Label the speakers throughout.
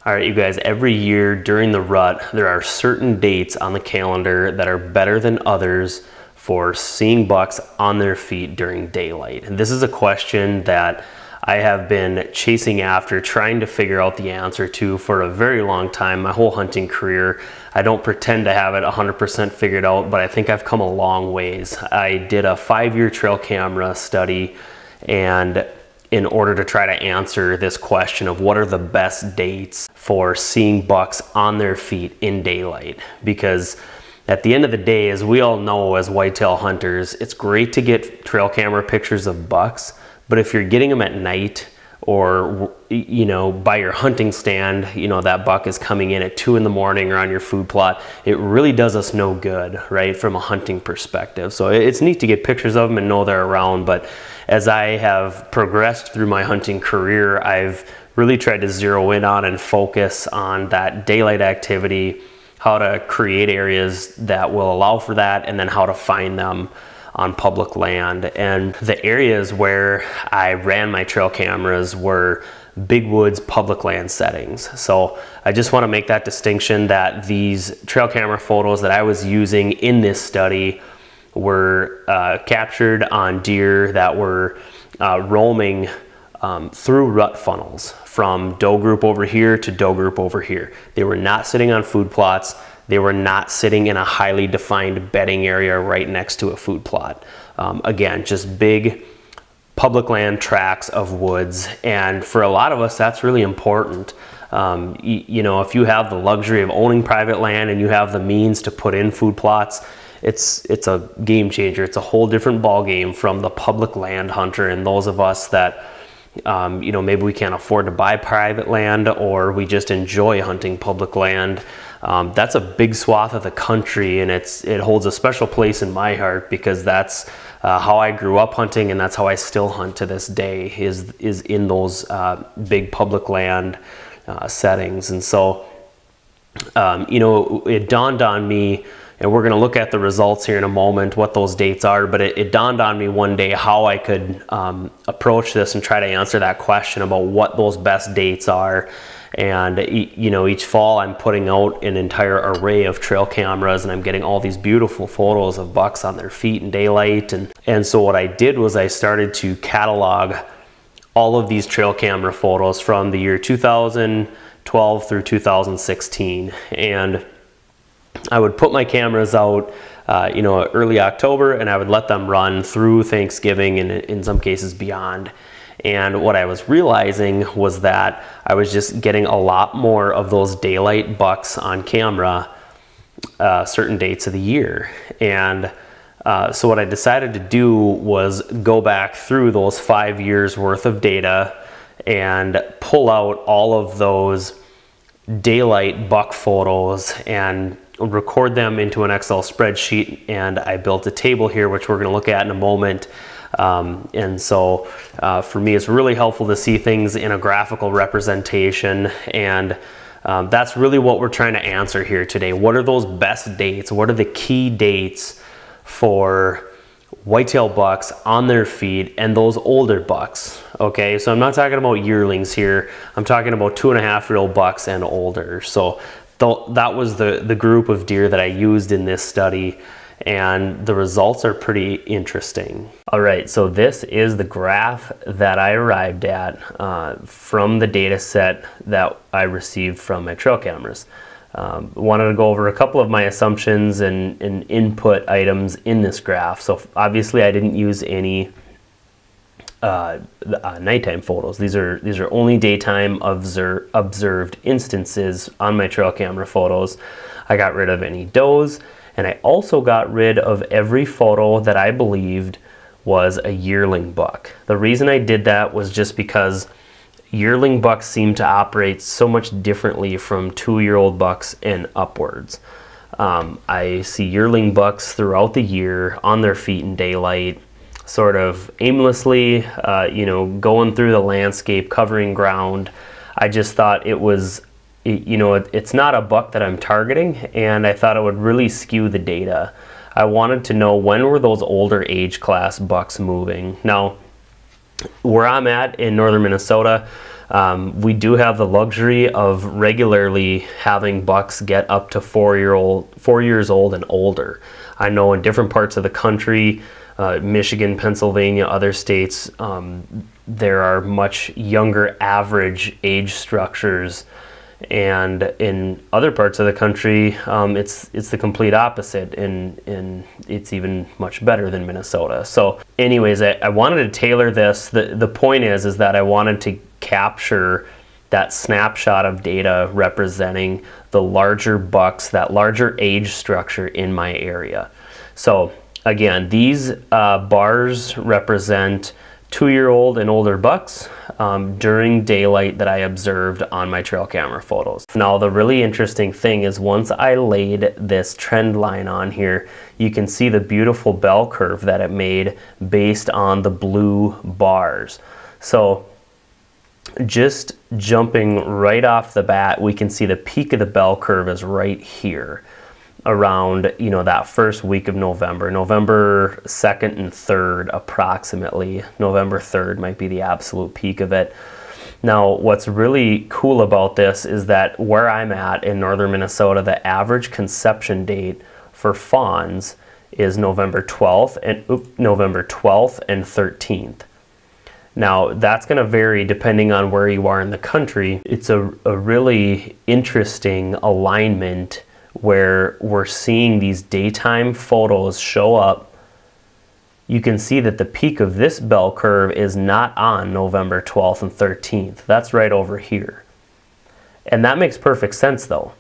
Speaker 1: All right, you guys, every year during the rut, there are certain dates on the calendar that are better than others for seeing bucks on their feet during daylight. And this is a question that I have been chasing after, trying to figure out the answer to for a very long time, my whole hunting career. I don't pretend to have it 100% figured out, but I think I've come a long ways. I did a 5-year trail camera study, and in order to try to answer this question of what are the best dates for seeing bucks on their feet in daylight. Because at the end of the day, as we all know as whitetail hunters, it's great to get trail camera pictures of bucks, but if you're getting them at night or, you know, by your hunting stand, you know, that buck is coming in at 2 in the morning or on your food plot, it really does us no good, right, from a hunting perspective. So it's neat to get pictures of them and know they're around, but as I have progressed through my hunting career, I've really tried to zero in on and focus on that daylight activity, how to create areas that will allow for that, and then how to find them on public land. And the areas where I ran my trail cameras were big woods public land settings. So I just want to make that distinction that these trail camera photos that I was using in this study were captured on deer that were roaming through rut funnels from doe group over here to doe group over here. They were not sitting on food plots. They were not sitting in a highly defined bedding area right next to a food plot. Again, just big public land tracts of woods. And for a lot of us, that's really important. You know, if you have the luxury of owning private land and you have the means to put in food plots, it's a game changer. It's a whole different ball game from the public land hunter and those of us that you know, maybe we can't afford to buy private land or we just enjoy hunting public land. That's a big swath of the country, and it holds a special place in my heart because that's how I grew up hunting, and that's how I still hunt to this day, is in those big public land settings. And so, you know, it dawned on me, and we're going to look at the results here in a moment, what those dates are, but it dawned on me one day how I could approach this and try to answer that question about what those best dates are. And you know, each fall I'm putting out an entire array of trail cameras, and I'm getting all these beautiful photos of bucks on their feet in daylight. And so what I did was I started to catalog all of these trail camera photos from the year 2012 through 2016. And I would put my cameras out you know, early October, and I would let them run through Thanksgiving and in some cases beyond. And what I was realizing was that I was just getting a lot more of those daylight bucks on camera certain dates of the year. And so what I decided to do was go back through those 5 years worth of data and pull out all of those daylight buck photos and record them into an Excel spreadsheet. And I built a table here, which we're going to look at in a moment. And so for me, it's really helpful to see things in a graphical representation, and that's really what we're trying to answer here today. What are those best dates? What are the key dates for whitetail bucks on their feet and those older bucks? Okay, so I'm not talking about yearlings here. I'm talking about 2.5-year-old bucks and older. So that was the group of deer that I used in this study, and the results are pretty interesting. All right, so this is the graph that I arrived at from the data set that I received from my trail cameras. Wanted to go over a couple of my assumptions and input items in this graph. So obviously I didn't use any nighttime photos. These are only daytime observed instances on my trail camera photos. I got rid of any does, and I also got rid of every photo that I believed was a yearling buck. The reason I did that was just because yearling bucks seem to operate so much differently from 2-year-old bucks and upwards. I see yearling bucks throughout the year on their feet in daylight, sort of aimlessly, you know, going through the landscape, covering ground. I just thought it was, you know, it's not a buck that I'm targeting, and I thought it would really skew the data. I wanted to know, when were those older age class bucks moving? Now, where I'm at in northern Minnesota, We do have the luxury of regularly having bucks get up to 4 years old and older. I know in different parts of the country, Michigan, Pennsylvania, other states, there are much younger average age structures, and in other parts of the country, it's the complete opposite, and it's even much better than Minnesota. So anyways, I wanted to tailor this. The point is that I wanted to capture that snapshot of data representing the larger bucks, that larger age structure in my area. So again, these bars represent 2-year-old and older bucks during daylight that I observed on my trail camera photos. Now the really interesting thing is once I laid this trend line on here, you can see the beautiful bell curve that it made based on the blue bars. So just jumping right off the bat, we can see the peak of the bell curve is right here around, you know, that first week of November, November 2nd and 3rd approximately. November 3rd might be the absolute peak of it. Now, what's really cool about this is that where I'm at in northern Minnesota, the average conception date for fawns is November 12th and 13th. Now, that's going to vary depending on where you are in the country. It's a really interesting alignment where we're seeing these daytime photos show up. You can see that the peak of this bell curve is not on November 12th and 13th. That's right over here. And that makes perfect sense though,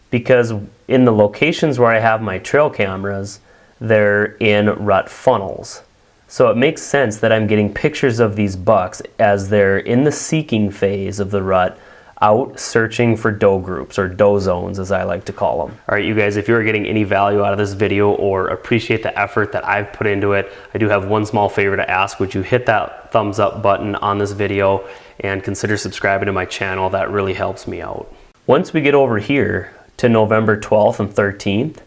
Speaker 1: because in the locations where I have my trail cameras, they're in rut funnels. So it makes sense that I'm getting pictures of these bucks as they're in the seeking phase of the rut, out searching for doe groups, or doe zones as I like to call them. All right, you guys, if you're getting any value out of this video or appreciate the effort that I've put into it, I do have one small favor to ask. Would you hit that thumbs up button on this video and consider subscribing to my channel? That really helps me out. Once we get over here to November 12th and 13th,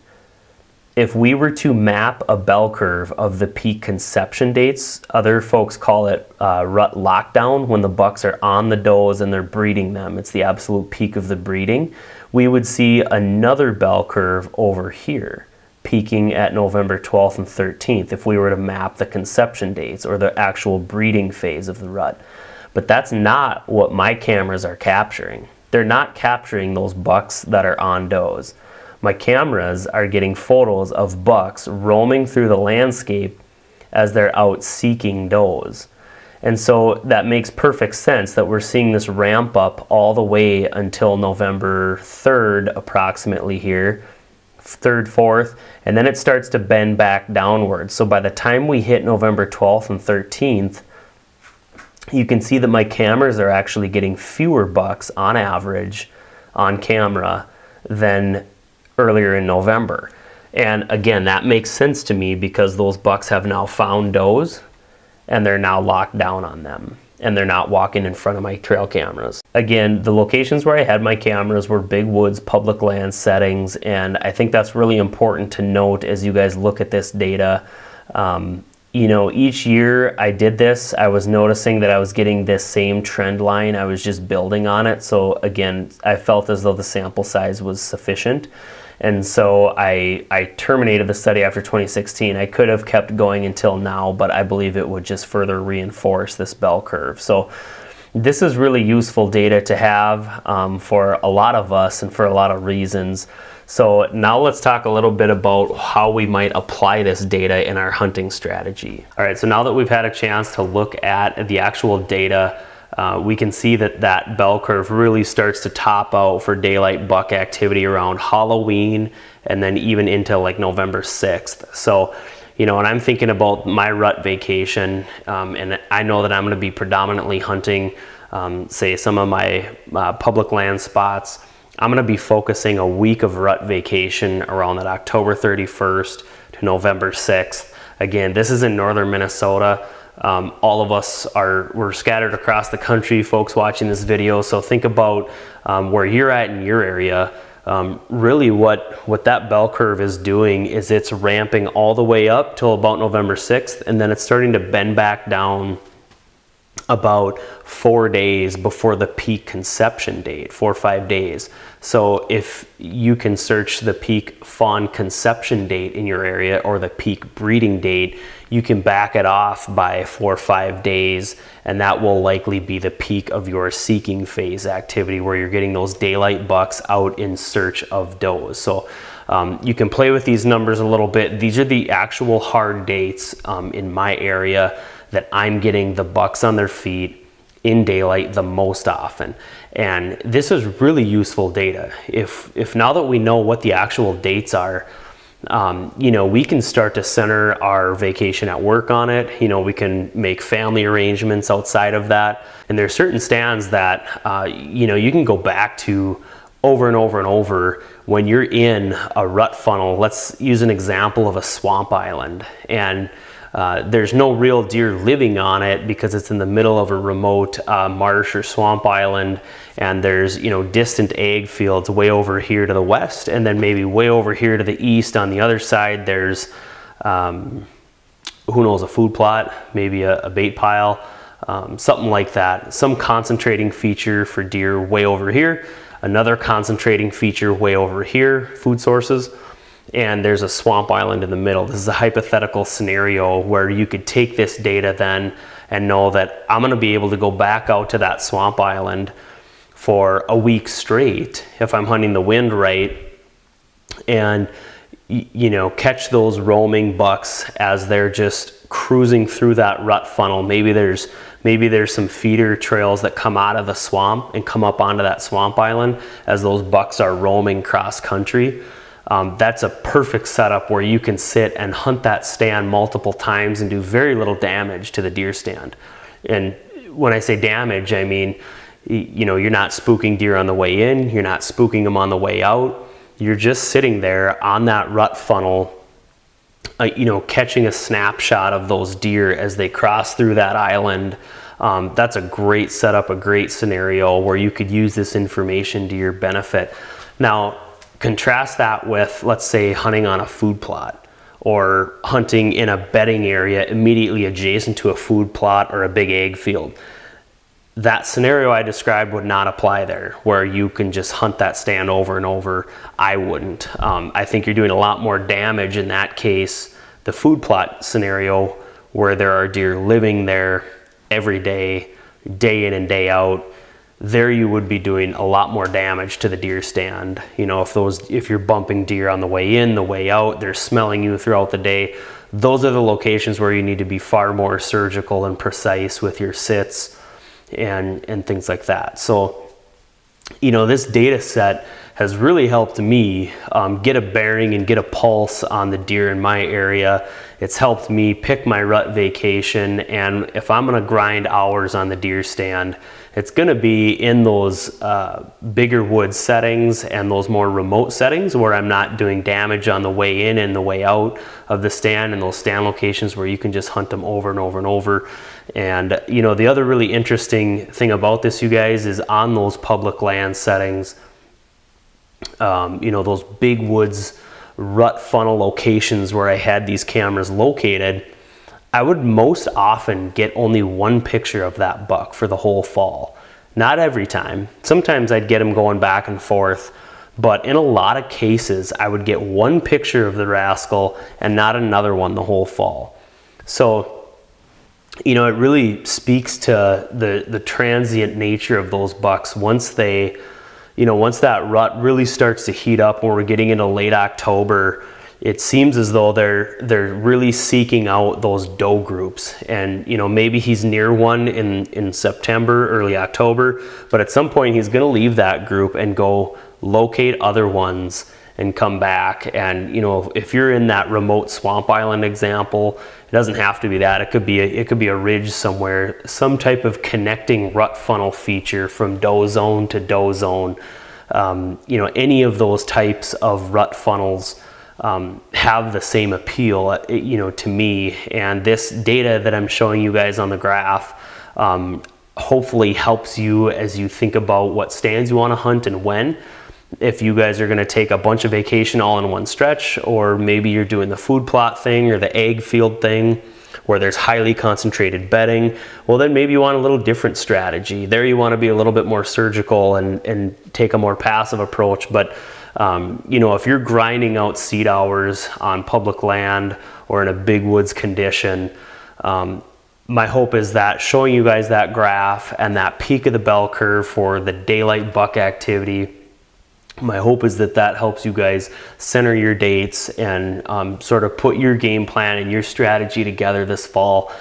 Speaker 1: if we were to map a bell curve of the peak conception dates, other folks call it rut lockdown, when the bucks are on the does and they're breeding them, it's the absolute peak of the breeding, we would see another bell curve over here, peaking at November 12th and 13th if we were to map the conception dates or the actual breeding phase of the rut. But that's not what my cameras are capturing. They're not capturing those bucks that are on does. My cameras are getting photos of bucks roaming through the landscape as they're out seeking does. And so that makes perfect sense that we're seeing this ramp up all the way until November 3rd approximately here, 3rd, 4th, and then it starts to bend back downwards. So by the time we hit November 12th and 13th, you can see that my cameras are actually getting fewer bucks on average on camera than earlier in November. And again, that makes sense to me because those bucks have now found does and they're now locked down on them and they're not walking in front of my trail cameras. Again, the locations where I had my cameras were big woods, public land settings, and I think that's really important to note as you guys look at this data. You know, each year I did this, I was noticing that I was getting this same trend line. I was just building on it. So again, I felt as though the sample size was sufficient. And so I terminated the study after 2016. I could have kept going until now, but I believe it would just further reinforce this bell curve. So this is really useful data to have for a lot of us and for a lot of reasons. So now let's talk a little bit about how we might apply this data in our hunting strategy. All right, so now that we've had a chance to look at the actual data, we can see that that bell curve really starts to top out for daylight buck activity around Halloween and then even into like November 6th. So, you know, when I'm thinking about my rut vacation, and I know that I'm going to be predominantly hunting, say, some of my public land spots, I'm going to be focusing a week of rut vacation around that October 31st to November 6th. Again, this is in northern Minnesota. All of us we're scattered across the country, folks watching this video. So think about where you're at in your area. Really what that bell curve is doing is it's ramping all the way up till about November 6th, and then it's starting to bend back down about 4 days before the peak conception date, 4 or 5 days. So if you can search the peak fawn conception date in your area or the peak breeding date, you can back it off by 4 or 5 days, and that will likely be the peak of your seeking phase activity, where you're getting those daylight bucks out in search of does. So you can play with these numbers a little bit. These are the actual hard dates in my area that I'm getting the bucks on their feet in daylight the most often. And this is really useful data. If now that we know what the actual dates are, you know, we can start to center our vacation at work on it. You know, we can make family arrangements outside of that. And there's certain stands that, you know, you can go back to over and over and over when you're in a rut funnel. Let's use an example of a swamp island. And there's no real deer living on it because it's in the middle of a remote marsh or swamp island, and there's, you know, distant ag fields way over here to the west, and then maybe way over here to the east on the other side there's who knows, a food plot, maybe a bait pile, something like that. Some concentrating feature for deer way over here, another concentrating feature way over here, food sources. And there's a swamp island in the middle. This is a hypothetical scenario where you could take this data then and know that I'm going to be able to go back out to that swamp island for a week straight if I'm hunting the wind right, and you know, catch those roaming bucks as they're just cruising through that rut funnel. Maybe there's some feeder trails that come out of the swamp and come up onto that swamp island as those bucks are roaming cross country. That's a perfect setup where you can sit and hunt that stand multiple times and do very little damage to the deer stand. And when I say damage, I mean, you know, you're not spooking deer on the way in, you're not spooking them on the way out. You're just sitting there on that rut funnel, you know, catching a snapshot of those deer as they cross through that island. That's a great setup, a great scenario where you could use this information to your benefit. Now, contrast that with, let's say, hunting on a food plot or hunting in a bedding area immediately adjacent to a food plot or a big ag field. That scenario I described would not apply there, where you can just hunt that stand over and over. I wouldn't. I think you're doing a lot more damage in that case, the food plot scenario, where there are deer living there every day, day in and day out. There you would be doing a lot more damage to the deer stand. You know, if you're bumping deer on the way in, the way out, they're smelling you throughout the day. Those are the locations where you need to be far more surgical and precise with your sits and things like that. So, you know, this data set has really helped me get a bearing and get a pulse on the deer in my area. It's helped me pick my rut vacation, and if I'm gonna grind hours on the deer stand, it's gonna be in those bigger wood settings and those more remote settings where I'm not doing damage on the way in and the way out of the stand, and those stand locations where you can just hunt them over and over and over. And you know, the other really interesting thing about this, you guys, is on those public land settings, you know, those big woods rut funnel locations where I had these cameras located, I would most often get only one picture of that buck for the whole fall. Not every time. Sometimes I'd get him going back and forth, but in a lot of cases I would get one picture of the rascal and not another one the whole fall. So, you know, it really speaks to the transient nature of those bucks. Once they, you know, once that rut really starts to heat up when we're getting into late October, it seems as though they're really seeking out those doe groups. And you know, maybe he's near one in September, early October, but at some point he's going to leave that group and go locate other ones and come back. And you know, if you're in that remote swamp island example, it doesn't have to be that. It could be a ridge somewhere, some type of connecting rut funnel feature from doe zone to doe zone. You know, any of those types of rut funnels have the same appeal, you know, to me. And this data that I'm showing you guys on the graph hopefully helps you as you think about what stands you want to hunt and when. If you guys are going to take a bunch of vacation all in one stretch, or maybe you're doing the food plot thing or the ag field thing, where there's highly concentrated bedding, well then maybe you want a little different strategy. There you want to be a little bit more surgical and take a more passive approach. But you know, if you're grinding out seed hours on public land or in a big woods condition, my hope is that showing you guys that graph and that peak of the bell curve for the daylight buck activity, my hope is that that helps you guys center your dates and sort of put your game plan and your strategy together this fall.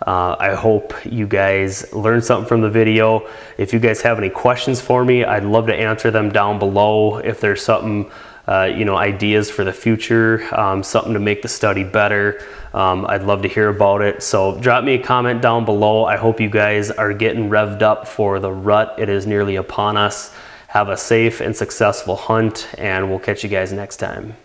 Speaker 1: I hope you guys learned something from the video. If you guys have any questions for me, I'd love to answer them down below. If there's something, you know, ideas for the future, something to make the study better, I'd love to hear about it. So drop me a comment down below. I hope you guys are getting revved up for the rut. It is nearly upon us. Have a safe and successful hunt, and we'll catch you guys next time.